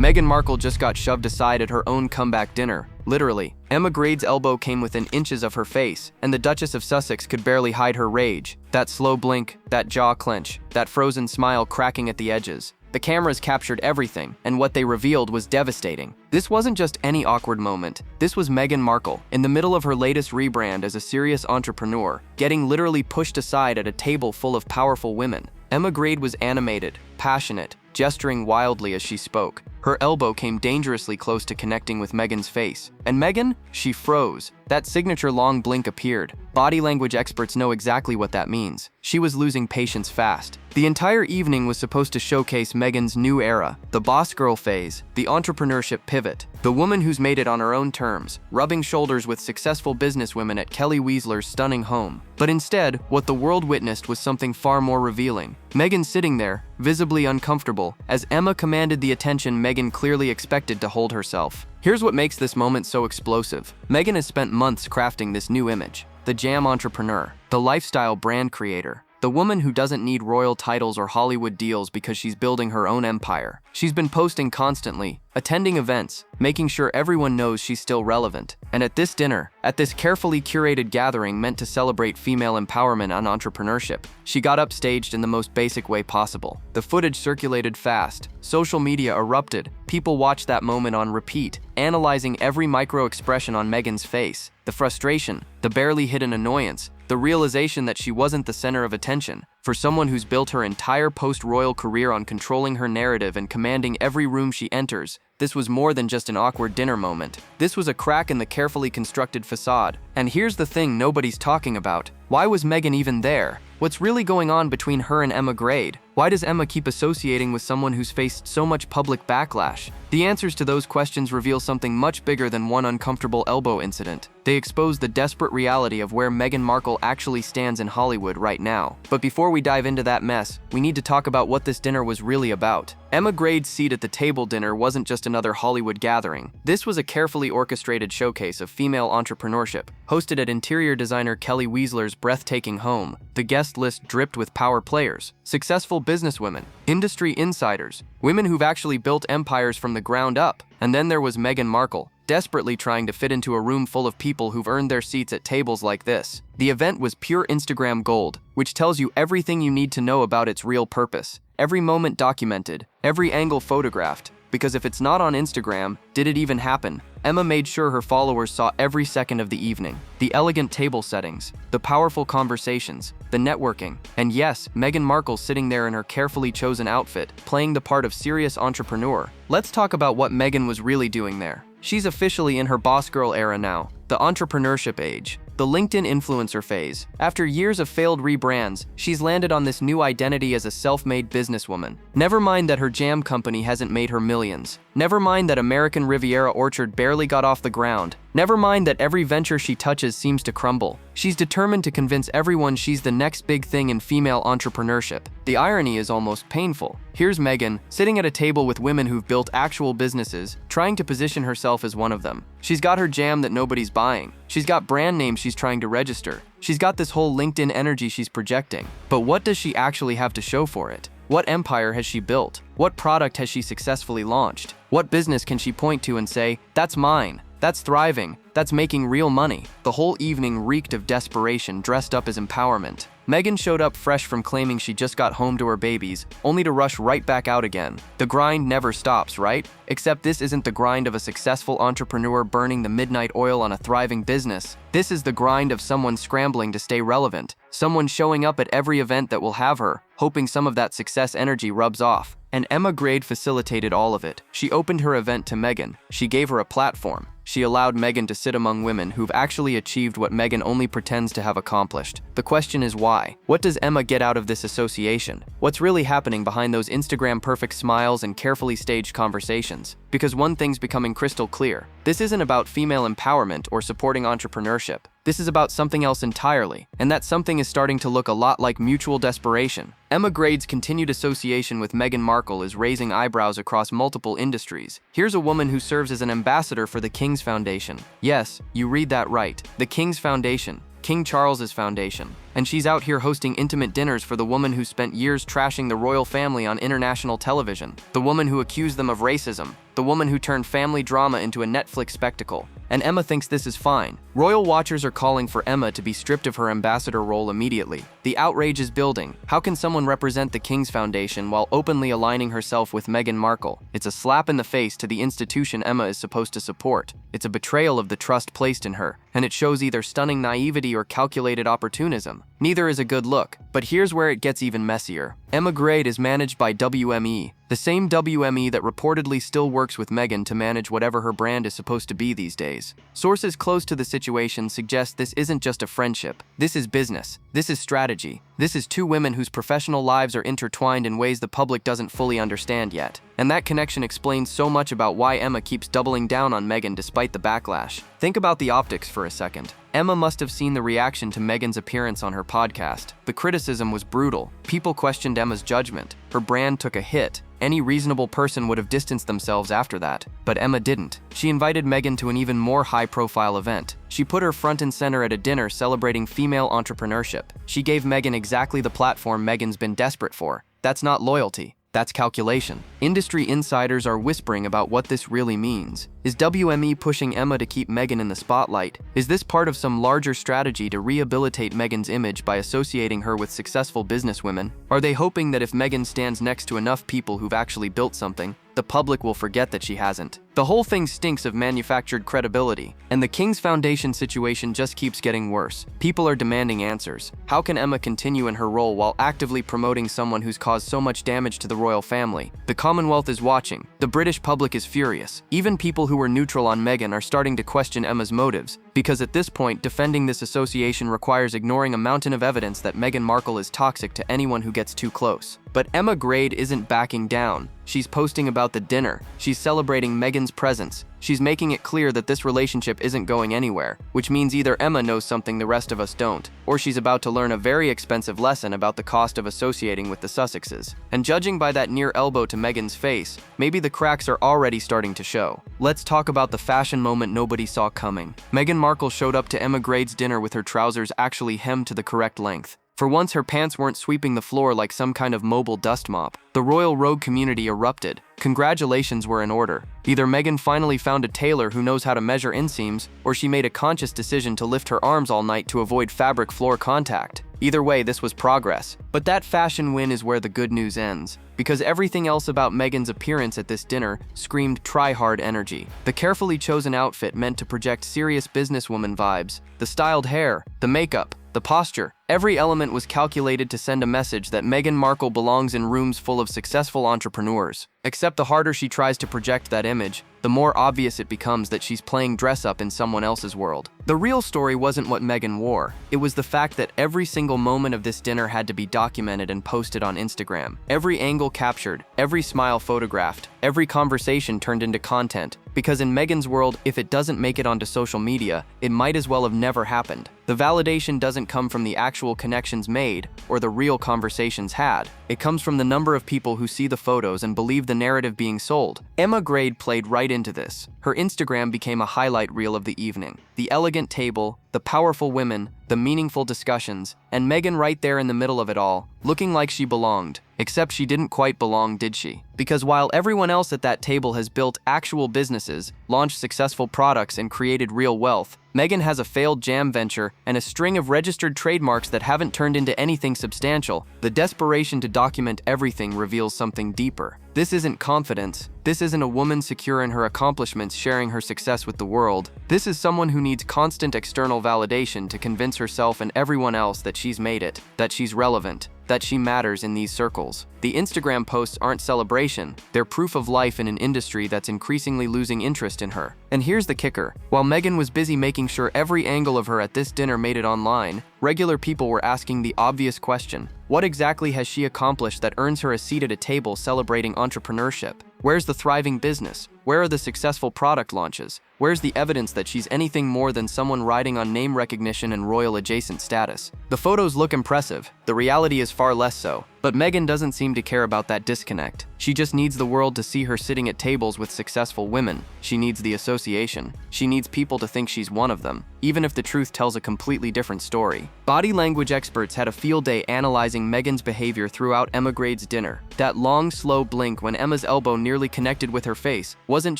Meghan Markle just got shoved aside at her own comeback dinner. Literally, Emma Grade's elbow came within inches of her face, and the Duchess of Sussex could barely hide her rage. That slow blink, that jaw clench, that frozen smile cracking at the edges. The cameras captured everything, and what they revealed was devastating. This wasn't just any awkward moment. This was Meghan Markle, in the middle of her latest rebrand as a serious entrepreneur, getting literally pushed aside at a table full of powerful women. Emma Grade was animated, passionate, gesturing wildly as she spoke. Her elbow came dangerously close to connecting with Meghan's face. And Meghan? She froze. That signature long blink appeared. Body language experts know exactly what that means. She was losing patience fast. The entire evening was supposed to showcase Meghan's new era, the boss girl phase, the entrepreneurship pivot, the woman who's made it on her own terms, rubbing shoulders with successful businesswomen at Kelly Weasley's stunning home. But instead, what the world witnessed was something far more revealing. Meghan sitting there, visibly uncomfortable, as Emma commanded the attention Meghan clearly expected to hold herself. Here's what makes this moment so explosive. Meghan has spent months crafting this new image. The jam entrepreneur, the lifestyle brand creator, the woman who doesn't need royal titles or Hollywood deals because she's building her own empire. She's been posting constantly, attending events, making sure everyone knows she's still relevant. And at this dinner, at this carefully curated gathering meant to celebrate female empowerment and entrepreneurship, she got upstaged in the most basic way possible. The footage circulated fast. Social media erupted. People watched that moment on repeat, analyzing every micro-expression on Meghan's face. The frustration, the barely hidden annoyance, the realization that she wasn't the center of attention. For someone who's built her entire post-royal career on controlling her narrative and commanding every room she enters, this was more than just an awkward dinner moment. This was a crack in the carefully constructed facade. And here's the thing nobody's talking about. Why was Meghan even there? What's really going on between her and Emma Grade? Why does Emma keep associating with someone who's faced so much public backlash? The answers to those questions reveal something much bigger than one uncomfortable elbow incident. They expose the desperate reality of where Meghan Markle actually stands in Hollywood right now. But before we dive into that mess, we need to talk about what this dinner was really about. Emma Grade's seat at the table dinner wasn't just another Hollywood gathering. This was a carefully orchestrated showcase of female entrepreneurship, hosted at interior designer Kelly Weasley's breathtaking home. The guest list dripped with power players, successful businesswomen, industry insiders, women who've actually built empires from the ground up. And then there was Meghan Markle, desperately trying to fit into a room full of people who've earned their seats at tables like this. The event was pure Instagram gold, which tells you everything you need to know about its real purpose. Every moment documented, every angle photographed, because if it's not on Instagram, did it even happen? Emma made sure her followers saw every second of the evening. The elegant table settings, the powerful conversations, the networking, and yes, Meghan Markle sitting there in her carefully chosen outfit, playing the part of serious entrepreneur. Let's talk about what Meghan was really doing there. She's officially in her boss girl era now, the entrepreneurship age, the LinkedIn influencer phase. After years of failed rebrands, she's landed on this new identity as a self-made businesswoman. Never mind that her jam company hasn't made her millions. Never mind that American Riviera Orchard barely got off the ground. Never mind that every venture she touches seems to crumble. She's determined to convince everyone she's the next big thing in female entrepreneurship. The irony is almost painful. Here's Meghan, sitting at a table with women who've built actual businesses, trying to position herself as one of them. She's got her jam that nobody's buying. She's got brand names she's trying to register. She's got this whole LinkedIn energy she's projecting. But what does she actually have to show for it? What empire has she built? What product has she successfully launched? What business can she point to and say, that's mine, that's thriving, that's making real money? The whole evening reeked of desperation dressed up as empowerment. Meghan showed up fresh from claiming she just got home to her babies, only to rush right back out again. The grind never stops, right? Except this isn't the grind of a successful entrepreneur burning the midnight oil on a thriving business. This is the grind of someone scrambling to stay relevant, someone showing up at every event that will have her, hoping some of that success energy rubs off. And Emma Grade facilitated all of it. She opened her event to Meghan. She gave her a platform. She allowed Meghan to sit among women who've actually achieved what Meghan only pretends to have accomplished. The question is why? What does Emma get out of this association? What's really happening behind those Instagram-perfect smiles and carefully staged conversations? Because one thing's becoming crystal clear. This isn't about female empowerment or supporting entrepreneurship. This is about something else entirely, and that something is starting to look a lot like mutual desperation. Emma Grade's continued association with Meghan Markle is raising eyebrows across multiple industries. Here's a woman who serves as an ambassador for the King's Foundation. Yes, you read that right. The King's Foundation. King Charles's foundation. and she's out here hosting intimate dinners for the woman who spent years trashing the royal family on international television, the woman who accused them of racism, the woman who turned family drama into a Netflix spectacle. And Emma thinks this is fine. Royal watchers are calling for Emma to be stripped of her ambassador role immediately. The outrage is building. How can someone represent the King's Foundation while openly aligning herself with Meghan Markle? It's a slap in the face to the institution Emma is supposed to support. It's a betrayal of the trust placed in her, and it shows either stunning naivety or calculated opportunism. Neither is a good look, but here's where it gets even messier. Emma Grade is managed by WME, the same WME that reportedly still works with Meghan to manage whatever her brand is supposed to be these days. Sources close to the situation suggest this isn't just a friendship. This is business. This is strategy. This is two women whose professional lives are intertwined in ways the public doesn't fully understand yet. And that connection explains so much about why Emma keeps doubling down on Meghan despite the backlash. Think about the optics for a second. Emma must have seen the reaction to Meghan's appearance on her podcast. The criticism was brutal. People questioned Emma's judgment. Her brand took a hit. Any reasonable person would have distanced themselves after that, but Emma didn't. She invited Meghan to an even more high-profile event. She put her front and center at a dinner celebrating female entrepreneurship. She gave Meghan exactly the platform Meghan's been desperate for. That's not loyalty. That's calculation. Industry insiders are whispering about what this really means. Is WME pushing Emma to keep Meghan in the spotlight? Is this part of some larger strategy to rehabilitate Meghan's image by associating her with successful businesswomen? Are they hoping that if Meghan stands next to enough people who've actually built something, the public will forget that she hasn't? The whole thing stinks of manufactured credibility, and the King's Foundation situation just keeps getting worse. People are demanding answers. How can Emma continue in her role while actively promoting someone who's caused so much damage to the royal family? The Commonwealth is watching. The British public is furious. Even people who were neutral on Meghan are starting to question Emma's motives, because at this point, defending this association requires ignoring a mountain of evidence that Meghan Markle is toxic to anyone who gets too close. But Emma Grade isn't backing down. She's posting about the dinner. She's celebrating Meghan's presence. She's making it clear that this relationship isn't going anywhere, which means either Emma knows something the rest of us don't, or she's about to learn a very expensive lesson about the cost of associating with the Sussexes. And judging by that near elbow to Meghan's face, maybe the cracks are already starting to show. Let's talk about the fashion moment nobody saw coming. Meghan Markle showed up to Emma Grade's dinner with her trousers actually hemmed to the correct length. For once, her pants weren't sweeping the floor like some kind of mobile dust mop. The royal rogue community erupted. Congratulations were in order. Either Meghan finally found a tailor who knows how to measure inseams, or she made a conscious decision to lift her arms all night to avoid fabric floor contact. Either way, this was progress. But that fashion win is where the good news ends, because everything else about Meghan's appearance at this dinner screamed try-hard energy. The carefully chosen outfit meant to project serious businesswoman vibes. The styled hair, the makeup, the posture, every element was calculated to send a message that Meghan Markle belongs in rooms full of successful entrepreneurs. Except the harder she tries to project that image, the more obvious it becomes that she's playing dress-up in someone else's world. The real story wasn't what Meghan wore. It was the fact that every single moment of this dinner had to be documented and posted on Instagram. Every angle captured, every smile photographed, every conversation turned into content. Because in Meghan's world, if it doesn't make it onto social media, it might as well have never happened. The validation doesn't come from the actual connections made or the real conversations had. It comes from the number of people who see the photos and believe the narrative being sold. Emma Grade played right into this. Her Instagram became a highlight reel of the evening. The elegant table, the powerful women, the meaningful discussions, and Meghan right there in the middle of it all, looking like she belonged. Except she didn't quite belong, did she? Because while everyone else at that table has built actual businesses, launched successful products, and created real wealth, Meghan has a failed jam venture and a string of registered trademarks that haven't turned into anything substantial. The desperation to document everything reveals something deeper. This isn't confidence. This isn't a woman secure in her accomplishments sharing her success with the world. This is someone who needs constant external validation to convince herself and everyone else that she's made it, that she's relevant, that she matters in these circles. The Instagram posts aren't celebration, they're proof of life in an industry that's increasingly losing interest in her. And here's the kicker. While Meghan was busy making sure every angle of her at this dinner made it online, regular people were asking the obvious question: what exactly has she accomplished that earns her a seat at a table celebrating entrepreneurship? Where's the thriving business? Where are the successful product launches? Where's the evidence that she's anything more than someone riding on name recognition and royal adjacent status? The photos look impressive. The reality is far less so. But Meghan doesn't seem to care about that disconnect. She just needs the world to see her sitting at tables with successful women. She needs the association. She needs people to think she's one of them, even if the truth tells a completely different story. Body language experts had a field day analyzing Meghan's behavior throughout Emma Grade's dinner. That long, slow blink when Emma's elbow nearly connected with her face wasn't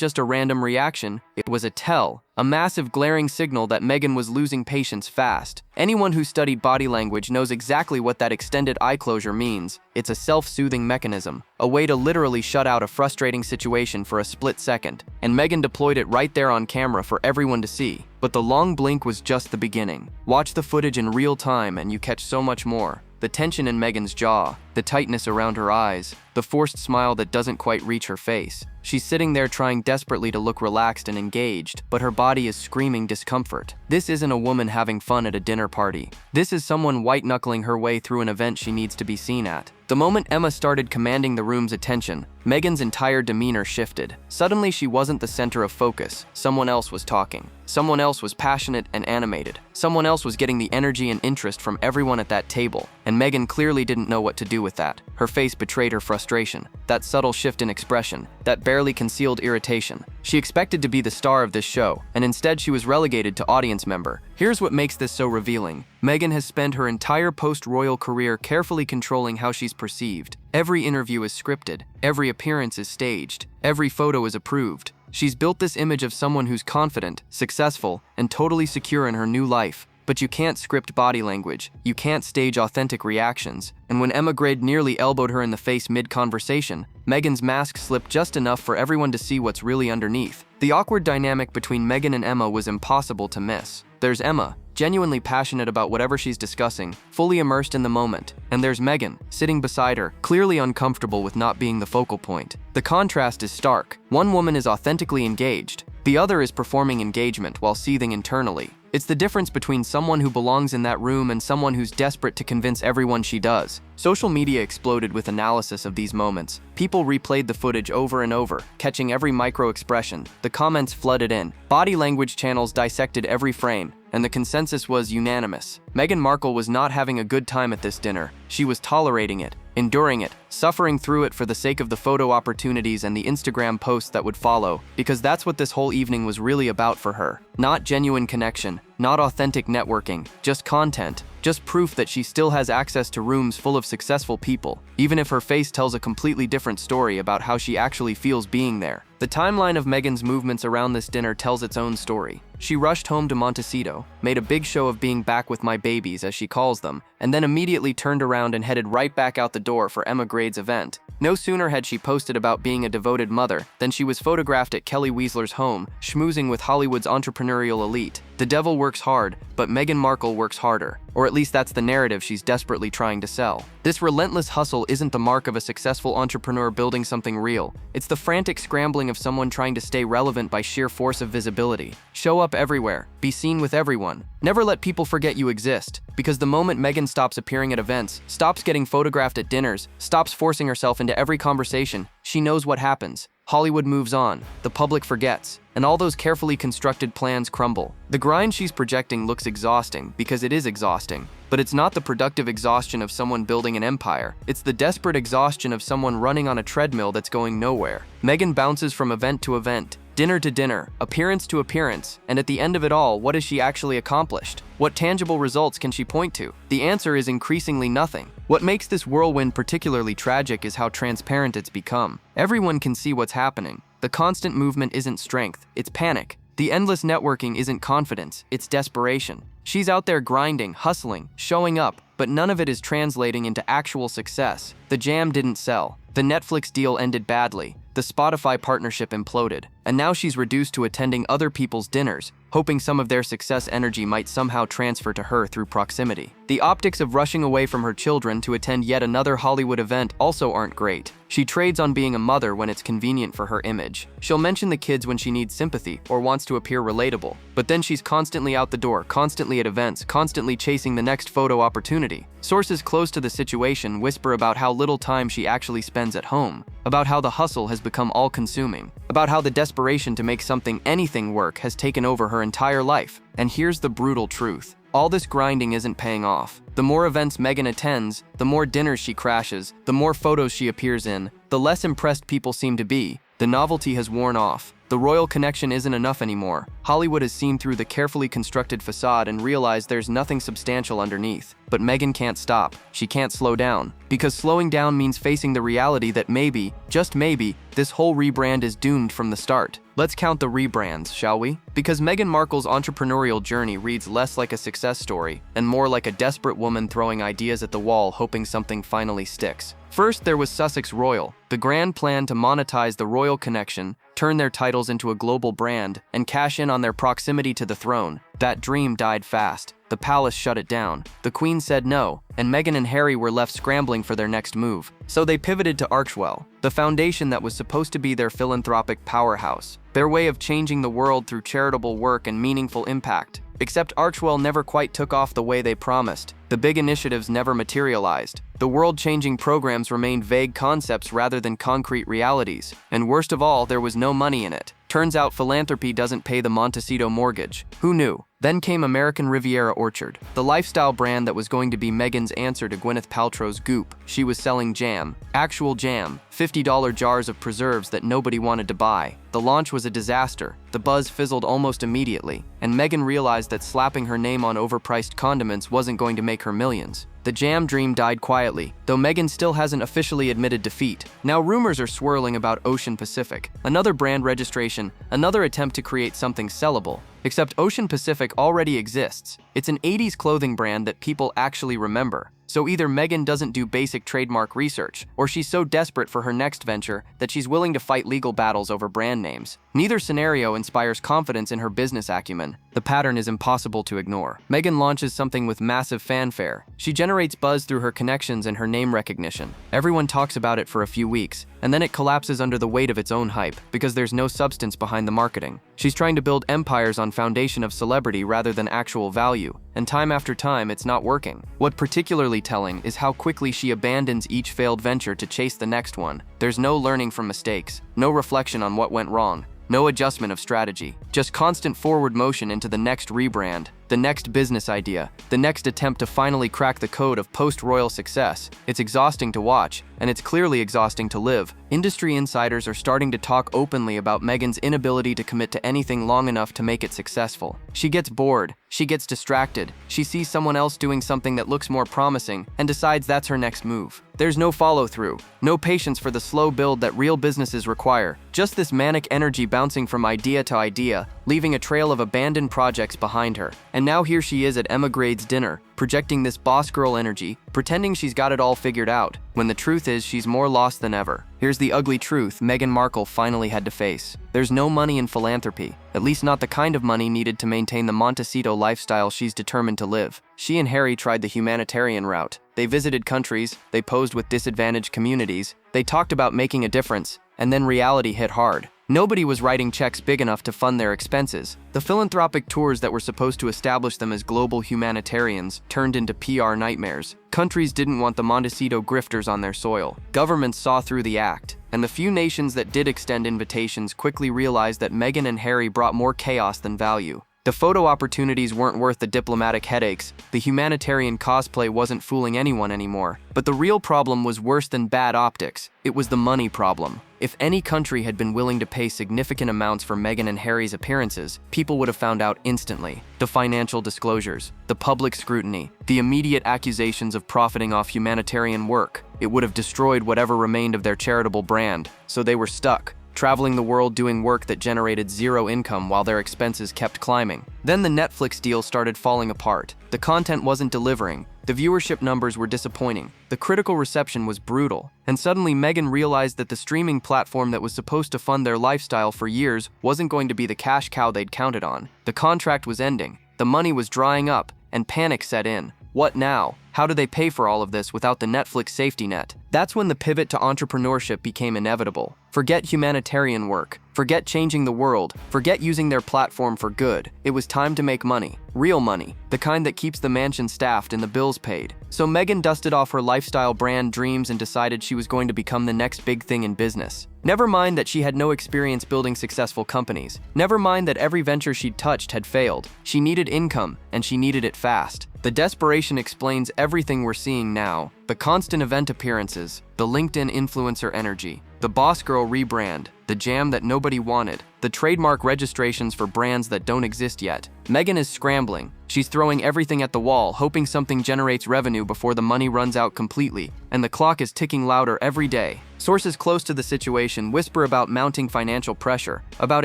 just a random reaction, it was a tell. A massive glaring signal that Meghan was losing patience fast. Anyone who studied body language knows exactly what that extended eye closure means. It's a self-soothing mechanism, a way to literally shut out a frustrating situation for a split second. And Meghan deployed it right there on camera for everyone to see. But the long blink was just the beginning. Watch the footage in real time and you catch so much more. The tension in Meghan's jaw, the tightness around her eyes, the forced smile that doesn't quite reach her face. She's sitting there trying desperately to look relaxed and engaged, but her body is screaming discomfort. This isn't a woman having fun at a dinner party. This is someone white-knuckling her way through an event she needs to be seen at. The moment Emma started commanding the room's attention, Meghan's entire demeanor shifted. Suddenly she wasn't the center of focus. Someone else was talking. Someone else was passionate and animated. Someone else was getting the energy and interest from everyone at that table, and Meghan clearly didn't know what to do with that. Her face betrayed her frustration, that subtle shift in expression, that barely concealed irritation. She expected to be the star of this show, and instead she was relegated to audience member. Here's what makes this so revealing. Meghan has spent her entire post-royal career carefully controlling how she's perceived. Every interview is scripted, every appearance is staged, every photo is approved. She's built this image of someone who's confident, successful, and totally secure in her new life. But you can't script body language, you can't stage authentic reactions, and when Emma Grade nearly elbowed her in the face mid-conversation, Meghan's mask slipped just enough for everyone to see what's really underneath. The awkward dynamic between Meghan and Emma was impossible to miss. There's Emma, genuinely passionate about whatever she's discussing, fully immersed in the moment, and there's Meghan, sitting beside her, clearly uncomfortable with not being the focal point. The contrast is stark. One woman is authentically engaged, the other is performing engagement while seething internally. It's the difference between someone who belongs in that room and someone who's desperate to convince everyone she does. Social media exploded with analysis of these moments. People replayed the footage over and over, catching every micro-expression. The comments flooded in. Body language channels dissected every frame, and the consensus was unanimous. Meghan Markle was not having a good time at this dinner. She was tolerating it, enduring it, suffering through it for the sake of the photo opportunities and the Instagram posts that would follow, because that's what this whole evening was really about for her. Not genuine connection, not authentic networking, just content, just proof that she still has access to rooms full of successful people, even if her face tells a completely different story about how she actually feels being there. The timeline of Meghan's movements around this dinner tells its own story. She rushed home to Montecito, made a big show of being back with my babies, as she calls them, and then immediately turned around and headed right back out the door for Emma Grade's event. No sooner had she posted about being a devoted mother than she was photographed at Kelly Weasler's home, schmoozing with Hollywood's entrepreneurial elite. The devil works hard, but Meghan Markle works harder. Or at least that's the narrative she's desperately trying to sell. This relentless hustle isn't the mark of a successful entrepreneur building something real. It's the frantic scrambling of someone trying to stay relevant by sheer force of visibility. Show up everywhere. Be seen with everyone. Never let people forget you exist. Because the moment Meghan stops appearing at events, stops getting photographed at dinners, stops forcing herself into every conversation, she knows what happens. Hollywood moves on, the public forgets, and all those carefully constructed plans crumble. The grind she's projecting looks exhausting because it is exhausting, but it's not the productive exhaustion of someone building an empire. It's the desperate exhaustion of someone running on a treadmill that's going nowhere. Meghan bounces from event to event, dinner to dinner, appearance to appearance, and at the end of it all, what has she actually accomplished? What tangible results can she point to? The answer is increasingly nothing. What makes this whirlwind particularly tragic is how transparent it's become. Everyone can see what's happening. The constant movement isn't strength, it's panic. The endless networking isn't confidence, it's desperation. She's out there grinding, hustling, showing up, but none of it is translating into actual success. The jam didn't sell. The Netflix deal ended badly. The Spotify partnership imploded, and now she's reduced to attending other people's dinners, hoping some of their success energy might somehow transfer to her through proximity. The optics of rushing away from her children to attend yet another Hollywood event also aren't great. She trades on being a mother when it's convenient for her image. She'll mention the kids when she needs sympathy or wants to appear relatable, but then she's constantly out the door, constantly at events, constantly chasing the next photo opportunity. Sources close to the situation whisper about how little time she actually spends at home, about how the hustle has become all-consuming, about how the desperation to make anything work has taken over her entire life. And here's the brutal truth. All this grinding isn't paying off. The more events Meghan attends, the more dinners she crashes, the more photos she appears in, the less impressed people seem to be. The novelty has worn off. The royal connection isn't enough anymore. Hollywood has seen through the carefully constructed facade and realized there's nothing substantial underneath. But Meghan can't stop. She can't slow down. Because slowing down means facing the reality that maybe, just maybe, this whole rebrand is doomed from the start. Let's count the rebrands, shall we? Because Meghan Markle's entrepreneurial journey reads less like a success story and more like a desperate woman throwing ideas at the wall hoping something finally sticks. First, there was Sussex Royal, the grand plan to monetize the royal connection, turn their titles into a global brand, and cash in on their proximity to the throne. That dream died fast. The palace shut it down. The Queen said no, and Meghan and Harry were left scrambling for their next move. So they pivoted to Archewell, the foundation that was supposed to be their philanthropic powerhouse, their way of changing the world through charitable work and meaningful impact. Except Archewell never quite took off the way they promised. The big initiatives never materialized. The world-changing programs remained vague concepts rather than concrete realities. And worst of all, there was no money in it. Turns out philanthropy doesn't pay the Montecito mortgage. Who knew? Then came American Riviera Orchard, the lifestyle brand that was going to be Meghan's answer to Gwyneth Paltrow's Goop. She was selling jam. Actual jam. $50 jars of preserves that nobody wanted to buy. The launch was a disaster. The buzz fizzled almost immediately, and Meghan realized that slapping her name on overpriced condiments wasn't going to make her millions. The jam dream died quietly, though Meghan still hasn't officially admitted defeat. Now rumors are swirling about Ocean Pacific, another brand registration, another attempt to create something sellable. Except Ocean Pacific already exists. It's an 80s clothing brand that people actually remember. So either Meghan doesn't do basic trademark research, or she's so desperate for her next venture that she's willing to fight legal battles over brand names. Neither scenario inspires confidence in her business acumen. The pattern is impossible to ignore. Meghan launches something with massive fanfare. She generates buzz through her connections and her name recognition. Everyone talks about it for a few weeks, and then it collapses under the weight of its own hype, because there's no substance behind the marketing. She's trying to build empires on foundation of celebrity rather than actual value, and time after time, it's not working. What particularly telling is how quickly she abandons each failed venture to chase the next one. There's no learning from mistakes, no reflection on what went wrong, no adjustment of strategy, just constant forward motion into the next rebrand, the next business idea, the next attempt to finally crack the code of post-royal success. It's exhausting to watch, and it's clearly exhausting to live. Industry insiders are starting to talk openly about Meghan's inability to commit to anything long enough to make it successful. She gets bored, she gets distracted, she sees someone else doing something that looks more promising, and decides that's her next move. There's no follow-through, no patience for the slow build that real businesses require, just this manic energy bouncing from idea to idea, leaving a trail of abandoned projects behind her. And now here she is at Emma Grade's dinner, projecting this boss girl energy, pretending she's got it all figured out, when the truth is she's more lost than ever. Here's the ugly truth Meghan Markle finally had to face. There's no money in philanthropy, at least not the kind of money needed to maintain the Montecito lifestyle she's determined to live. She and Harry tried the humanitarian route. They visited countries, they posed with disadvantaged communities, they talked about making a difference, and then reality hit hard. Nobody was writing checks big enough to fund their expenses. The philanthropic tours that were supposed to establish them as global humanitarians turned into PR nightmares. Countries didn't want the Montecito grifters on their soil. Governments saw through the act, and the few nations that did extend invitations quickly realized that Meghan and Harry brought more chaos than value. The photo opportunities weren't worth the diplomatic headaches, the humanitarian cosplay wasn't fooling anyone anymore. But the real problem was worse than bad optics. It was the money problem. If any country had been willing to pay significant amounts for Meghan and Harry's appearances, people would have found out instantly. The financial disclosures, the public scrutiny, the immediate accusations of profiting off humanitarian work. It would have destroyed whatever remained of their charitable brand. So they were stuck, traveling the world doing work that generated zero income while their expenses kept climbing. Then the Netflix deal started falling apart. The content wasn't delivering. The viewership numbers were disappointing. The critical reception was brutal. And suddenly Meghan realized that the streaming platform that was supposed to fund their lifestyle for years wasn't going to be the cash cow they'd counted on. The contract was ending. The money was drying up, and panic set in. What now? How do they pay for all of this without the Netflix safety net? That's when the pivot to entrepreneurship became inevitable. For Forget humanitarian work. Forget changing the world. Forget using their platform for good. It was time to make money. Real money. The kind that keeps the mansion staffed and the bills paid. So Meghan dusted off her lifestyle brand dreams and decided she was going to become the next big thing in business. Never mind that she had no experience building successful companies. Never mind that every venture she'd touched had failed. She needed income, and she needed it fast. The desperation explains everything we're seeing now. The constant event appearances, the LinkedIn influencer energy, the boss girl rebrand, the jam that nobody wanted, the trademark registrations for brands that don't exist yet. Meghan is scrambling. She's throwing everything at the wall, hoping something generates revenue before the money runs out completely, and the clock is ticking louder every day. Sources close to the situation whisper about mounting financial pressure, about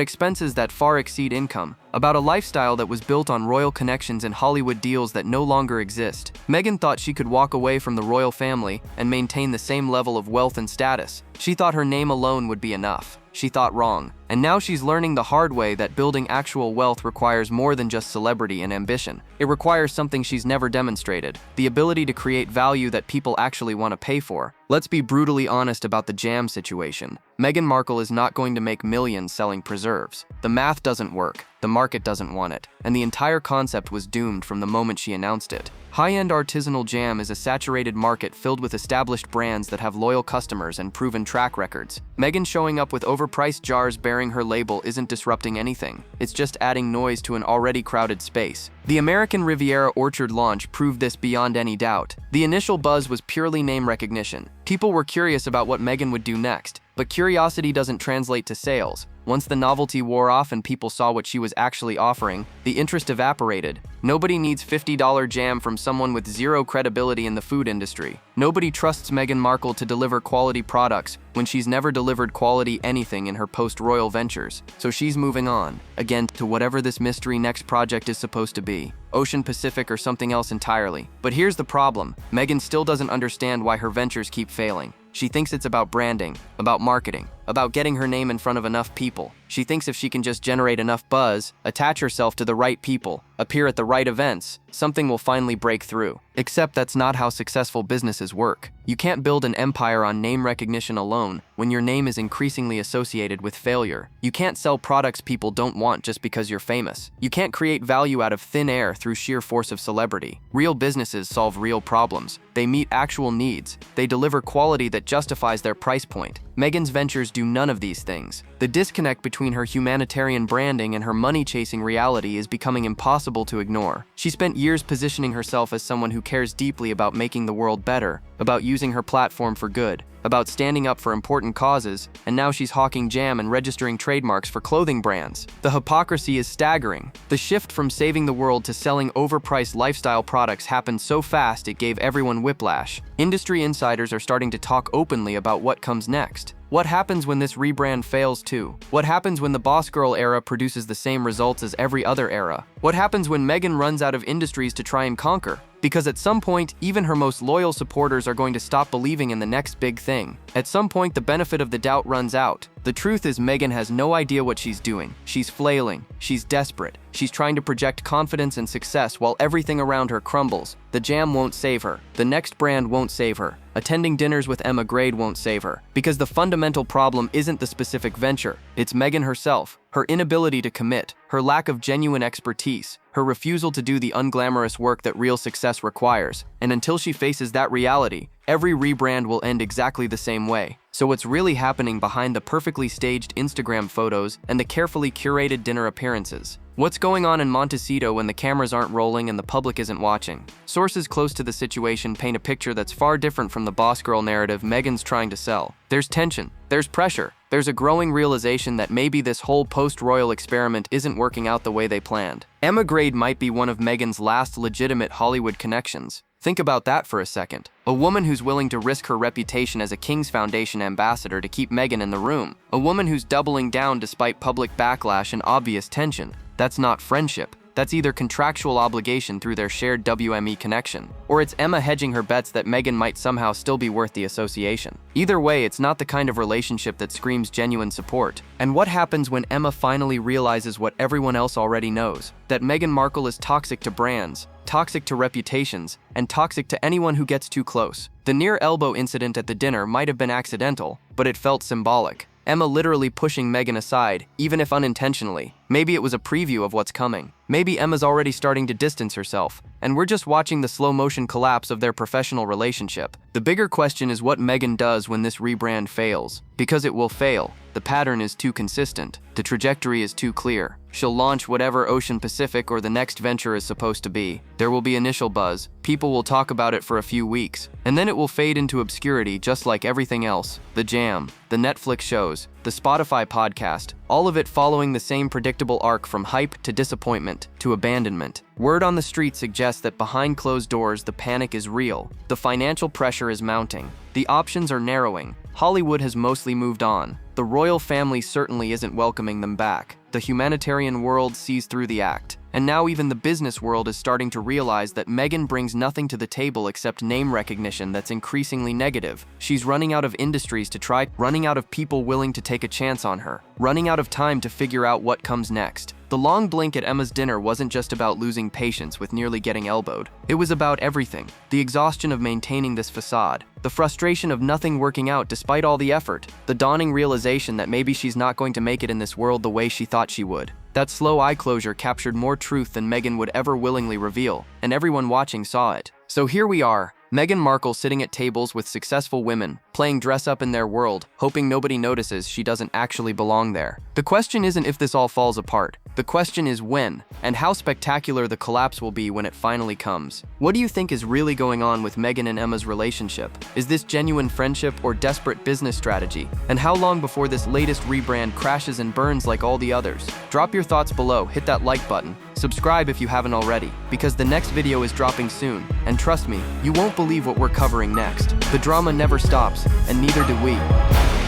expenses that far exceed income, about a lifestyle that was built on royal connections and Hollywood deals that no longer exist. Meghan thought she could walk away from the royal family and maintain the same level of wealth and status. She thought her name alone would be enough. She thought wrong. And now she's learning the hard way that building actual wealth requires more than just celebrity and ambition. It requires something she's never demonstrated: the ability to create value that people actually want to pay for. Let's be brutally honest about the jam situation. Meghan Markle is not going to make millions selling preserves. The math doesn't work, the market doesn't want it, and the entire concept was doomed from the moment she announced it. High-end artisanal jam is a saturated market filled with established brands that have loyal customers and proven track records. Meghan showing up with overpriced jars bearing her label isn't disrupting anything. It's just adding noise to an already crowded space. The American Riviera Orchard launch proved this beyond any doubt. The initial buzz was purely name recognition. People were curious about what Meghan would do next, but curiosity doesn't translate to sales. Once the novelty wore off and people saw what she was actually offering, the interest evaporated. Nobody needs $50 jam from someone with zero credibility in the food industry. Nobody trusts Meghan Markle to deliver quality products when she's never delivered quality anything in her post-royal ventures. So she's moving on, again, to whatever this mystery next project is supposed to be. Ocean Pacific or something else entirely. But here's the problem. Meghan still doesn't understand why her ventures keep failing. She thinks it's about branding, about marketing, about getting her name in front of enough people. She thinks if she can just generate enough buzz, attach herself to the right people, appear at the right events, something will finally break through. Except that's not how successful businesses work. You can't build an empire on name recognition alone when your name is increasingly associated with failure. You can't sell products people don't want just because you're famous. You can't create value out of thin air through sheer force of celebrity. Real businesses solve real problems. They meet actual needs. They deliver quality that justifies their price point. Meghan's ventures do none of these things. The disconnect between her humanitarian branding and her money-chasing reality is becoming impossible to ignore. She spent years positioning herself as someone who cares deeply about making the world better, about using her platform for good, about standing up for important causes, and now she's hawking jam and registering trademarks for clothing brands. The hypocrisy is staggering. The shift from saving the world to selling overpriced lifestyle products happened so fast it gave everyone whiplash. Industry insiders are starting to talk openly about what comes next. What happens when this rebrand fails too? What happens when the boss girl era produces the same results as every other era? What happens when Meghan runs out of industries to try and conquer? Because at some point, even her most loyal supporters are going to stop believing in the next big thing. At some point, the benefit of the doubt runs out. The truth is Meghan has no idea what she's doing. She's flailing. She's desperate. She's trying to project confidence and success while everything around her crumbles. The jam won't save her. The next brand won't save her. Attending dinners with Emma Grade won't save her. Because the fundamental problem isn't the specific venture. It's Meghan herself. Her inability to commit, her lack of genuine expertise, her refusal to do the unglamorous work that real success requires. And until she faces that reality, every rebrand will end exactly the same way. So what's really happening behind the perfectly staged Instagram photos and the carefully curated dinner appearances? What's going on in Montecito when the cameras aren't rolling and the public isn't watching? Sources close to the situation paint a picture that's far different from the boss girl narrative Meghan's trying to sell. There's tension, there's pressure, there's a growing realization that maybe this whole post-royal experiment isn't working out the way they planned. Emma Grade might be one of Meghan's last legitimate Hollywood connections. Think about that for a second. A woman who's willing to risk her reputation as a King's Foundation ambassador to keep Meghan in the room. A woman who's doubling down despite public backlash and obvious tension. That's not friendship. That's either contractual obligation through their shared WME connection, or it's Emma hedging her bets that Meghan might somehow still be worth the association. Either way, it's not the kind of relationship that screams genuine support. And what happens when Emma finally realizes what everyone else already knows? That Meghan Markle is toxic to brands, toxic to reputations, and toxic to anyone who gets too close. The near-elbow incident at the dinner might have been accidental, but it felt symbolic. Emma literally pushing Meghan aside, even if unintentionally. Maybe it was a preview of what's coming. Maybe Emma's already starting to distance herself, and we're just watching the slow-motion collapse of their professional relationship. The bigger question is what Meghan does when this rebrand fails. Because it will fail. The pattern is too consistent. The trajectory is too clear. She'll launch whatever Ocean Pacific or the next venture is supposed to be. There will be initial buzz. People will talk about it for a few weeks. And then it will fade into obscurity just like everything else. The Jam, the Netflix shows, the Spotify podcast, all of it following the same predictable arc from hype to disappointment to abandonment. Word on the street suggests that behind closed doors the panic is real. The financial pressure is mounting. The options are narrowing. Hollywood has mostly moved on. The royal family certainly isn't welcoming them back. The humanitarian world sees through the act. And now even the business world is starting to realize that Meghan brings nothing to the table except name recognition that's increasingly negative. She's running out of industries to try, running out of people willing to take a chance on her, running out of time to figure out what comes next. The long blink at Emma's dinner wasn't just about losing patience with nearly getting elbowed. It was about everything. The exhaustion of maintaining this facade, the frustration of nothing working out despite all the effort, the dawning realization that maybe she's not going to make it in this world the way she thought she would. That slow eye closure captured more truth than Meghan would ever willingly reveal, and everyone watching saw it. So here we are, Meghan Markle sitting at tables with successful women, playing dress-up in their world, hoping nobody notices she doesn't actually belong there. The question isn't if this all falls apart. The question is when, and how spectacular the collapse will be when it finally comes. What do you think is really going on with Meghan and Emma's relationship? Is this genuine friendship or desperate business strategy? And how long before this latest rebrand crashes and burns like all the others? Drop your thoughts below, hit that like button, subscribe if you haven't already, because the next video is dropping soon, and trust me, you won't believe what we're covering next. The drama never stops, and neither do we.